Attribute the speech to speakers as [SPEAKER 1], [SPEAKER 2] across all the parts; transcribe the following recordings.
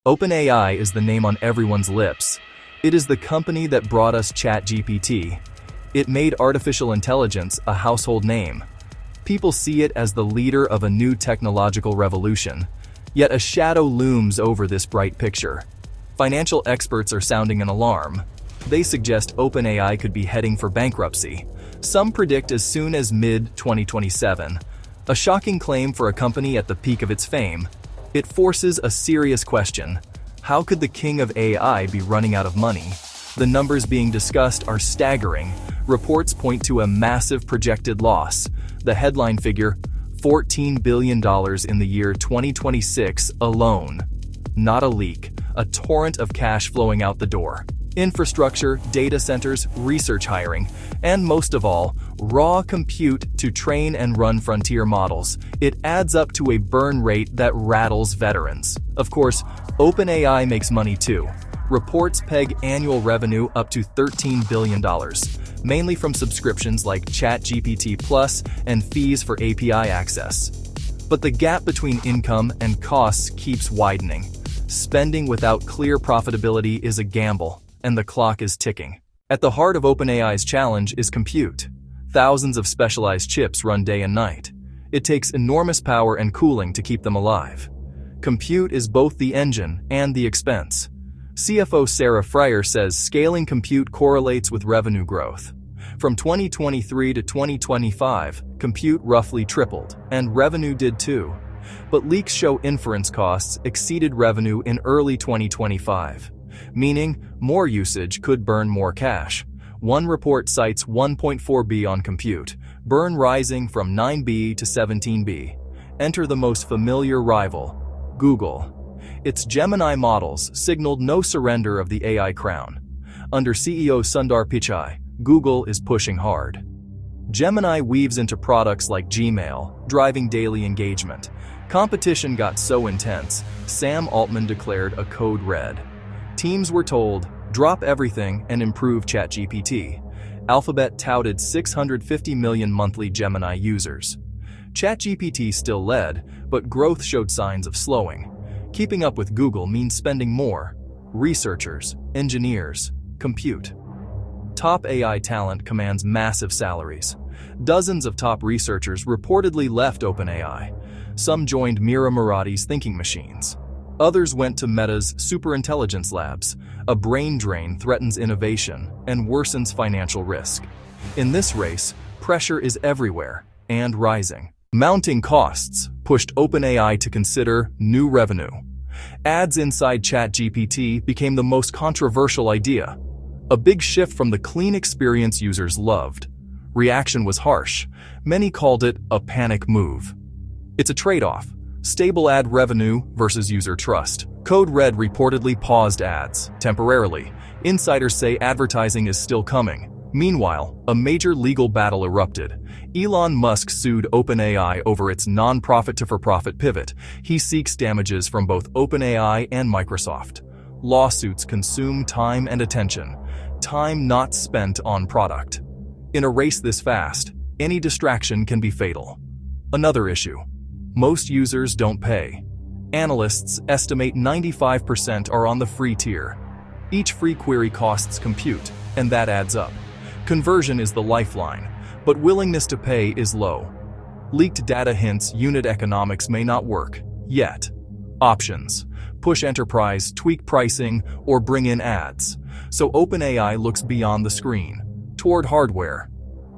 [SPEAKER 1] OpenAI is the name on everyone's lips. It is the company that brought us ChatGPT. It made artificial intelligence a household name. People see it as the leader of a new technological revolution. Yet a shadow looms over this bright picture. Financial experts are sounding an alarm. They suggest OpenAI could be heading for bankruptcy. Some predict as soon as mid-2027. A shocking claim for a company at the peak of its fame. It forces a serious question. How could the king of AI be running out of money? The numbers being discussed are staggering. Reports point to a massive projected loss. The headline figure, $14 billion in the year 2026 alone. Not a leak, a torrent of cash flowing out the door. Infrastructure, data centers, research hiring, and most of all, raw compute to train and run frontier models. It adds up to a burn rate that rattles veterans. Of course, OpenAI makes money too. Reports peg annual revenue up to $13 billion, mainly from subscriptions like ChatGPT Plus and fees for API access. But the gap between income and costs keeps widening. Spending without clear profitability is a gamble, and the clock is ticking. At the heart of OpenAI's challenge is compute. Thousands of specialized chips run day and night. It takes enormous power and cooling to keep them alive. Compute is both the engine and the expense. CFO Sarah Fryer says scaling compute correlates with revenue growth. From 2023 to 2025, compute roughly tripled, and revenue did too. But leaks show inference costs exceeded revenue in early 2025, meaning more usage could burn more cash. One report cites 1.4 B on compute, burn rising from 9 B to 17 B. Enter the most familiar rival, Google. Its Gemini models signaled no surrender of the AI crown. Under CEO Sundar Pichai, Google is pushing hard. Gemini weaves into products like Gmail, driving daily engagement. Competition got so intense, Sam Altman declared a code red. Teams were told, drop everything and improve ChatGPT. Alphabet touted 650 million monthly Gemini users. ChatGPT still led, but growth showed signs of slowing. Keeping up with Google means spending more. Researchers, engineers, compute. Top AI talent commands massive salaries. Dozens of top researchers reportedly left OpenAI. Some joined Mira Murati's thinking machines. Others went to Meta's superintelligence labs. A brain drain threatens innovation and worsens financial risk. In this race, pressure is everywhere and rising. Mounting costs pushed OpenAI to consider new revenue. Ads inside ChatGPT became the most controversial idea. A big shift from the clean experience users loved. Reaction was harsh. Many called it a panic move. It's a trade-off. Stable ad revenue versus user trust. Code Red reportedly paused ads temporarily. Insiders say advertising is still coming. Meanwhile, a major legal battle erupted. Elon Musk sued OpenAI over its non-profit to for-profit pivot. He seeks damages from both OpenAI and Microsoft. Lawsuits consume time and attention, time not spent on product. In a race this fast, any distraction can be fatal. Another issue. Most users don't pay. Analysts estimate 95% are on the free tier. Each free query costs compute, and that adds up. Conversion is the lifeline, but willingness to pay is low. Leaked data hints unit economics may not work, yet. Options. Push enterprise, tweak pricing, or bring in ads. So OpenAI looks beyond the screen, toward hardware.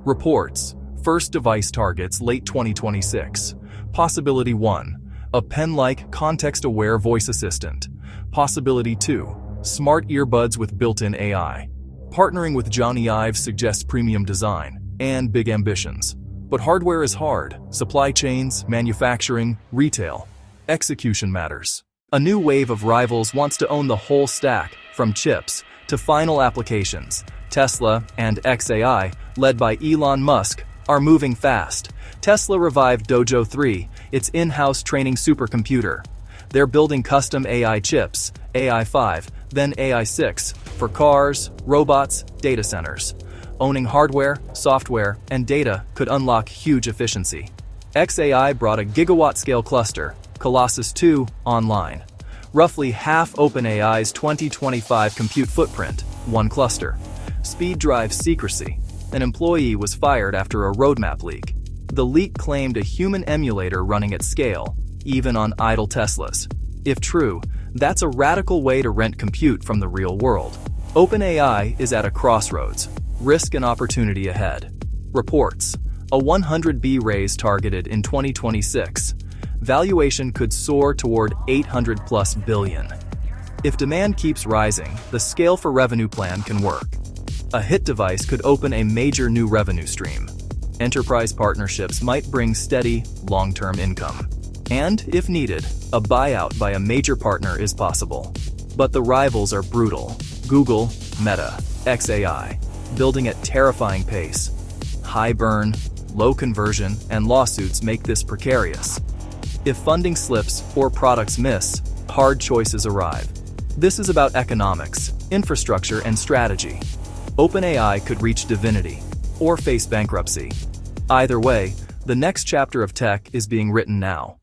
[SPEAKER 1] Reports. First device targets late 2026. Possibility 1. A pen-like, context-aware voice assistant. Possibility 2. Smart earbuds with built-in AI. Partnering with Johnny Ive suggests premium design and big ambitions. But hardware is hard. Supply chains, manufacturing, retail. Execution matters. A new wave of rivals wants to own the whole stack, from chips to final applications. Tesla and xAI, led by Elon Musk, are moving fast. Tesla revived Dojo 3, its in-house training supercomputer. They're building custom AI chips, AI 5, then AI 6, for cars, robots, data centers. Owning hardware, software, and data could unlock huge efficiency. xAI brought a gigawatt-scale cluster, Colossus 2, online. roughly half OpenAI's 2025 compute footprint, one cluster. Speed drives secrecy. An employee was fired after a roadmap leak. The leak claimed a human emulator running at scale, even on idle Teslas. If true, that's a radical way to rent compute from the real world. OpenAI is at a crossroads, risk and opportunity ahead. Reports: a 100B raise targeted in 2026. Valuation could soar toward 800+ billion. If demand keeps rising, the scale for revenue plan can work. A hit device could open a major new revenue stream. Enterprise partnerships might bring steady, long-term income. And, if needed, a buyout by a major partner is possible. But the rivals are brutal. Google, Meta, xAI, building at terrifying pace. High burn, low conversion, and lawsuits make this precarious. If funding slips or products miss, hard choices arrive. This is about economics, infrastructure, and strategy. OpenAI could reach divinity or face bankruptcy. Either way, the next chapter of tech is being written now.